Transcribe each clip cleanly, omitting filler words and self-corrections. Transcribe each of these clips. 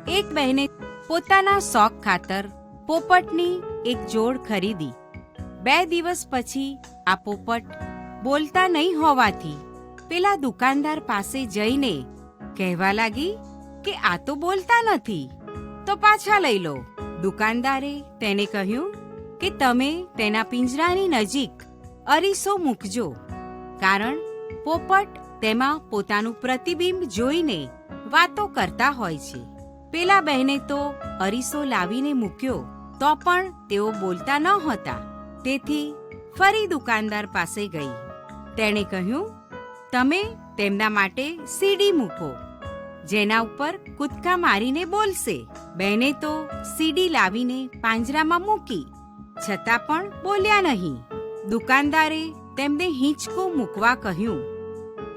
એક બહેને પોતાના શોખ ખાતર પોપટની એક જોડ ખરીદી. 2 દિવસ પછી આ પોપટ બોલતા નહીં હોવાથી પેલા દુકાનદાર પાસે જઈને કહેવા લાગી કે આ તો બોલતા નથી, તો પાછા લઈ લો. દુકાનદારે તેને કહ્યું કે તમે તેના પિંજરાની નજીક અરીસો મૂકજો, કારણ પોપટ તેમાં પોતાનું પ્રતિબિંબ જોઈને વાતો કરતા હોય છે. પેલા બહેને તો અરીસો લાવીને મૂક્યો તો પણ તેઓ બોલતા ન હતા. તેથી ફરી દુકાનદાર પાસે ગઈ. તેણે કહ્યું, તમે તેમના માટે સીડી મૂકો, જેના ઉપર કૂદકા મારીને બોલશે. બહેને તો સીડી લાવીને પાંજરામાં મૂકી, છતાં પણ બોલ્યા નહીં. દુકાનદારે તેમને હિંચકો મૂકવા કહ્યું,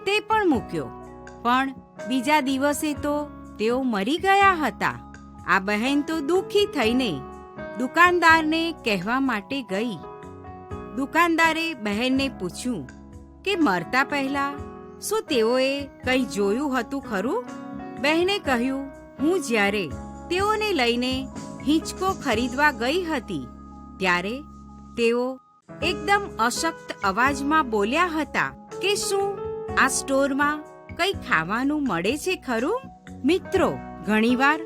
તે પણ મૂક્યો, પણ બીજા દિવસે તો તેઓ મરી ગયા હતા. આ બહેન તો દુઃખી થઈને દુકાનદારને કહેવા માટે ગઈ. દુકાનદારે બહેનને પૂછ્યું કે મરતા પહેલા શું તેઓએ કંઈ જોયું હતું ખરું? બહેને કહ્યું, હું જ્યારે તેઓને લઈને હિંચકો ખરીદવા ગઈ હતી ત્યારે તેઓ એકદમ અશક્ત અવાજમાં બોલ્યા હતા કે શું આ સ્ટોરમાં કંઈ ખાવાનું મળે છે ખરું? મિત્રો, ઘણીવાર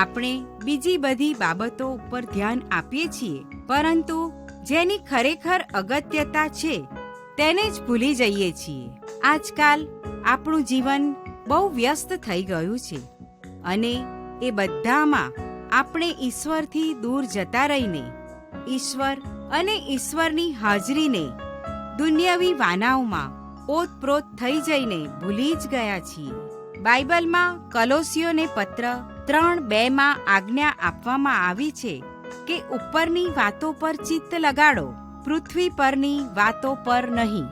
આપણે બીજી બધી બાબતો ઉપર ધ્યાન આપીએ છીએ, પરંતુ જેની ખરેખર અગત્યતા છે તેને જ ભૂલી જઈએ છીએ. આજકાલ આપણું જીવન બહુ વ્યસ્ત થઈ ગયું છે અને એ બધામાં આપણે ઈશ્વરથી દૂર જતા રહીને ઈશ્વર અને ઈશ્વરની હાજરીને દુનિયાવી વાનાઓમાં ઓતપ્રોત થઈ જઈને ભૂલી જ ગયા છીએ. બાઇબલમાં કલોસીઓને પત્ર 3:2 આજ્ઞા આપવામાં આવી છે કે ઉપરની વાતો પર ચિત્ત લગાડો, પૃથ્વી પરની વાતો પર નહીં.